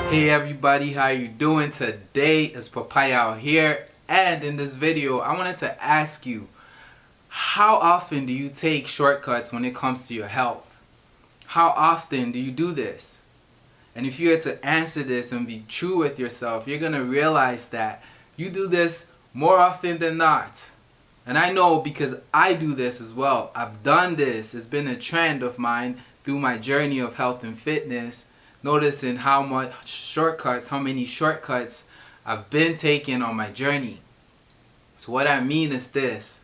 Hey everybody, how you doing? Today is PapaYaw here, and in this video I wanted to ask you, how often do you take shortcuts when it comes to your health? How often do you do this? And if you had to answer this and be true with yourself, you're going to realize that you do this more often than not. And I know because I do this as well. I've done this. It's been a trend of mine through my journey of health and fitness. Noticing how many shortcuts I've been taking on my journey. So what I mean is this.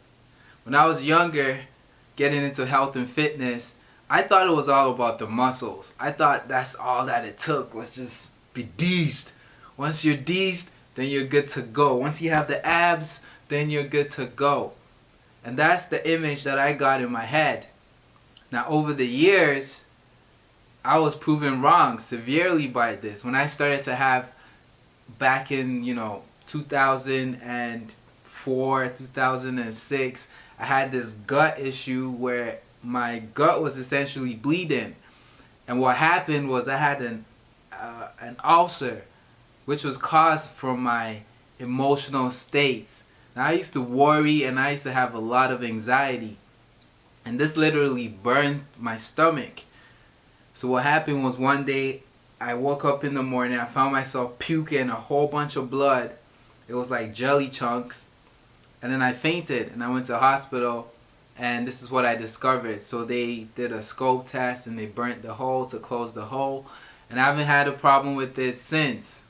When I was younger, getting into health and fitness, I thought it was all about the muscles. I thought that's all that it took, was just be deezed. Once you're deezed, then you're good to go. Once you have the abs, then you're good to go. And that's the image that I got in my head. Now over the years, I was proven wrong severely by this. When I started to have, back in 2004, 2006, I had this gut issue where my gut was essentially bleeding. And what happened was I had an ulcer, which was caused from my emotional states. Now I used to worry and I used to have a lot of anxiety. And this literally burned my stomach. So what happened was one day I woke up in the morning, I found myself puking a whole bunch of blood. It was like jelly chunks. And then I fainted and I went to the hospital, and this is what I discovered. So they did a scope test and they burnt the hole to close the hole. And I haven't had a problem with this since.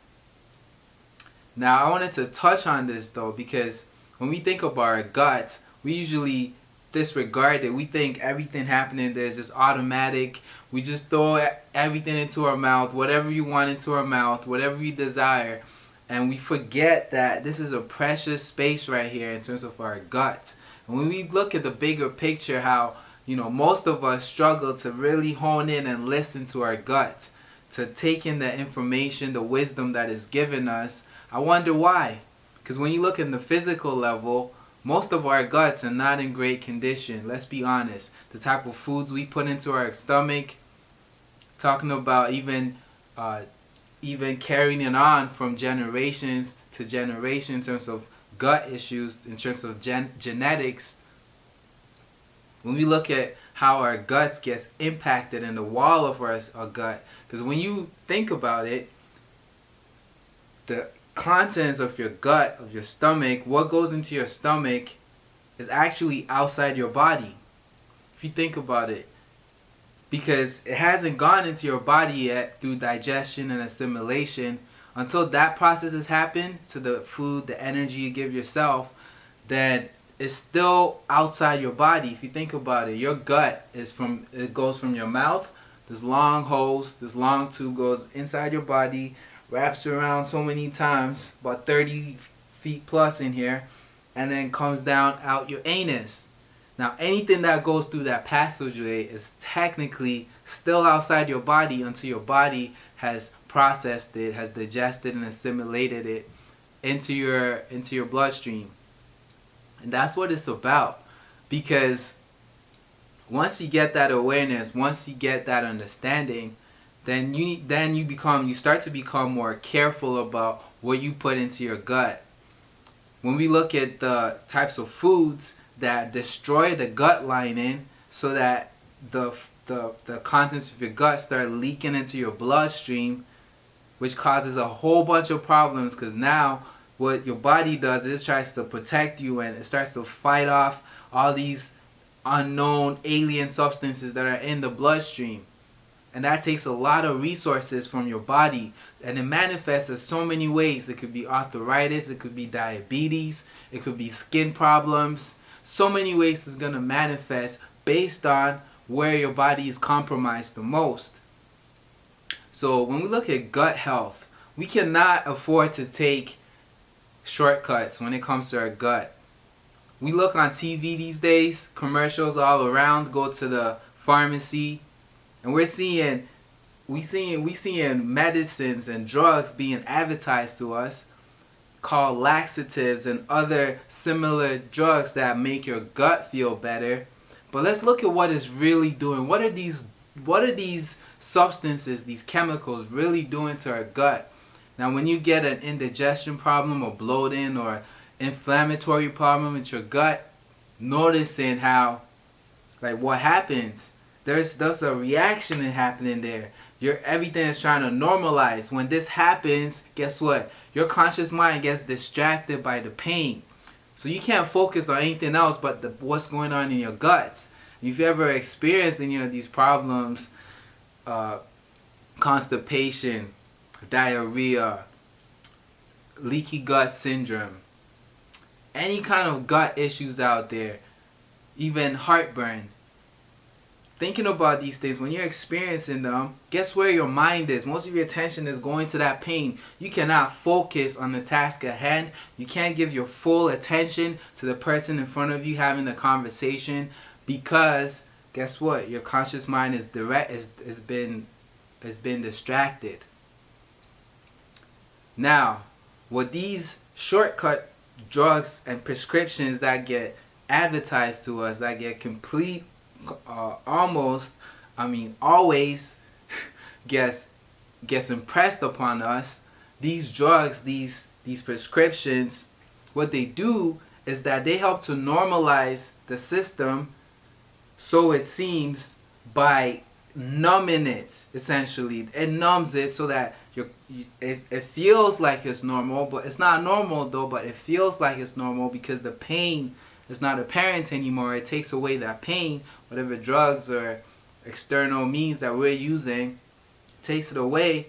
Now I wanted to touch on this though, because when we think about our gut, we usually disregard it. We think everything happening there is just automatic. We just throw everything into our mouth, whatever you want into our mouth, whatever you desire, and we forget that this is a precious space right here in terms of our gut. And when we look at the bigger picture, how most of us struggle to really hone in and listen to our gut, to take in the information, the wisdom that is given us. I wonder why. Because when you look at the physical level, most of our guts are not in great condition. Let's be honest. The type of foods we put into our stomach, talking about even carrying it on from generations to generation in terms of gut issues, in terms of genetics. When we look at how our guts gets impacted in the wall of our gut, because when you think about it, the contents of your gut, of your stomach, what goes into your stomach is actually outside your body. If you think about it. Because it hasn't gone into your body yet through digestion and assimilation. Until that process has happened to the food, the energy you give yourself, then it's still outside your body. If you think about it, your gut it goes from your mouth, this long hose, this long tube goes inside your body, wraps around so many times, about 30 feet plus in here, and then comes down out your anus. Now anything that goes through that passageway is technically still outside your body until your body has processed it, has digested and assimilated it into your bloodstream. And that's what it's about. Because once you get that awareness, once you get that understanding, then you start to become more careful about what you put into your gut. When we look at the types of foods that destroy the gut lining, so that the contents of your gut start leaking into your bloodstream, which causes a whole bunch of problems, because now what your body does is it tries to protect you and it starts to fight off all these unknown alien substances that are in the bloodstream. And that takes a lot of resources from your body. And it manifests in so many ways. It could be arthritis, it could be diabetes, it could be skin problems. So many ways it's going to manifest based on where your body is compromised the most. So when we look at gut health, we cannot afford to take shortcuts when it comes to our gut. We look on TV these days, commercials all around, go to the pharmacy, and we seeing medicines and drugs being advertised to us called laxatives and other similar drugs that make your gut feel better. But let's look at what it's really doing. What are these substances, these chemicals really doing to our gut. Now when you get an indigestion problem or bloating or inflammatory problem with your gut, noticing how, like, what happens, there's a reaction happening there. Everything is trying to normalize. When this happens, guess what? Your conscious mind gets distracted by the pain. So you can't focus on anything else but what's going on in your guts. If you ever experienced any of these problems, constipation, diarrhea, leaky gut syndrome, any kind of gut issues out there, even heartburn, thinking about these things, when you're experiencing them, guess where your mind is? Most of your attention is going to that pain. You cannot focus on the task at hand. You can't give your full attention to the person in front of you having the conversation, because guess what? Your conscious mind has been distracted. Now, with these shortcut drugs and prescriptions that get advertised to us, that get always gets impressed upon us, these drugs, these prescriptions, what they do is that they help to normalize the system, so it seems, by numbing it. Essentially, it numbs it so that it feels like it's normal, but it's not normal though, but it feels like it's normal because the pain is not apparent anymore. It takes away that pain. Whatever drugs or external means that we're using takes it away.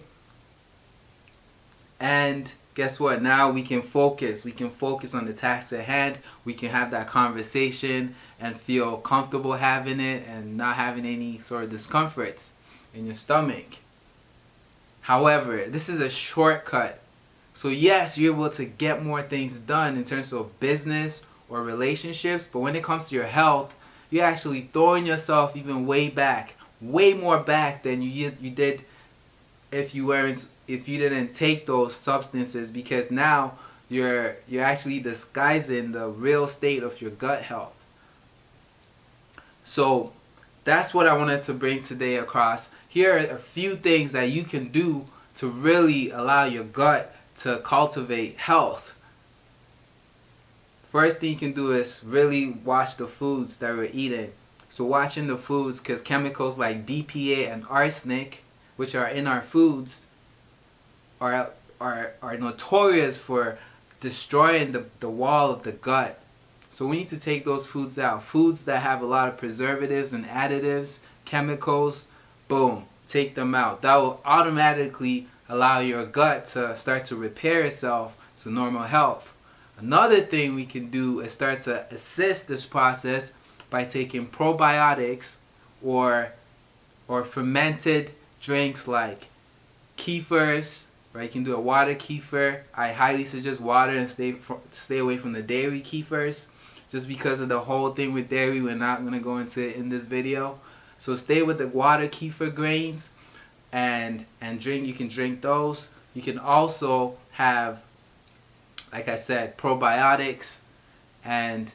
And guess what? Now we can focus. We can focus on the task at hand. We can have that conversation and feel comfortable having it and not having any sort of discomforts in your stomach. However, this is a shortcut. So yes, you're able to get more things done in terms of business or relationships, but when it comes to your health, you're actually throwing yourself even way more back than you did if you didn't take those substances, because now you're actually disguising the real state of your gut health. So that's what I wanted to bring today across. Here are a few things that you can do to really allow your gut to cultivate health. First thing you can do is really watch the foods that we're eating. So watching the foods, because chemicals like BPA and arsenic, which are in our foods, are notorious for destroying the wall of the gut. So we need to take those foods out. Foods that have a lot of preservatives and additives, chemicals, boom, take them out. That will automatically allow your gut to start to repair itself to normal health. Another thing we can do is start to assist this process by taking probiotics or fermented drinks like kefirs, right? You can do a water kefir. I highly suggest water and stay away from the dairy kefirs, just because of the whole thing with dairy. We're not going to go into it in this video. So stay with the water kefir grains and drink. You can drink those. You can also have, like I said, probiotics and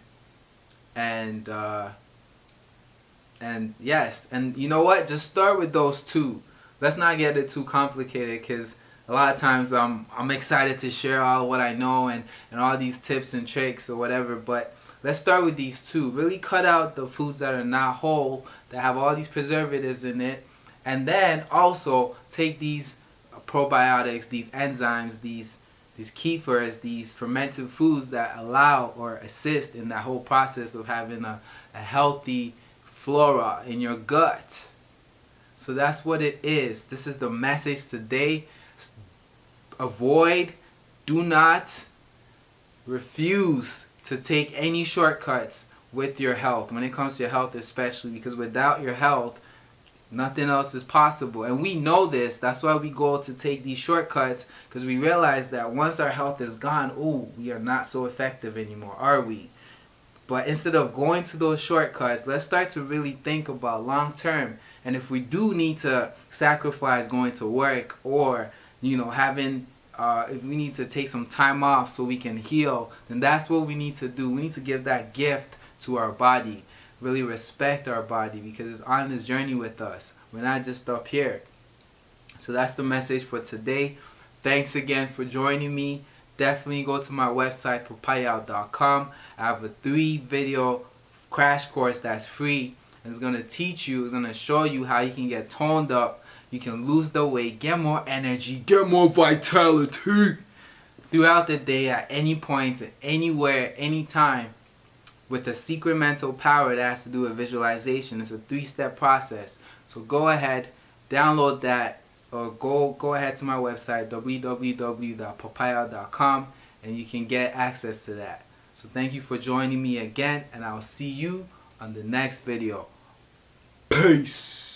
yes, and you know what? Just start with those two. Let's not get it too complicated, because a lot of times I'm excited to share all what I know and all these tips and tricks or whatever, but let's start with these two. Really cut out the foods that are not whole, that have all these preservatives in it, and then also take these probiotics, these enzymes, these kefirs, these fermented foods that allow or assist in that whole process of having a healthy flora in your gut. So that's what it is. This is the message today. Avoid, do not, refuse to take any shortcuts with your health, when it comes to your health especially, because without your health, nothing else is possible. And we know this. That's why we go to take these shortcuts, because we realize that once our health is gone, we are not so effective anymore, are we? But instead of going to those shortcuts, let's start to really think about long term. And if we do need to sacrifice going to work, or having if we need to take some time off so we can heal, then that's what we need to do. We need to give that gift to our body. really respect our body because it's on this journey with us. We're not just up here. So that's the message for today. Thanks again for joining me. Definitely go to my website, PapaYaw.com. I have a 3-video crash course that's free. And it's going to teach you, it's going to show you how you can get toned up. You can lose the weight, get more energy, get more vitality throughout the day at any point, anywhere, anytime, with a secret mental power that has to do with visualization. It's a 3-step process. So go ahead, download that, or go ahead to my website, www.papayaw.com, and you can get access to that. So thank you for joining me again, and I'll see you on the next video. Peace.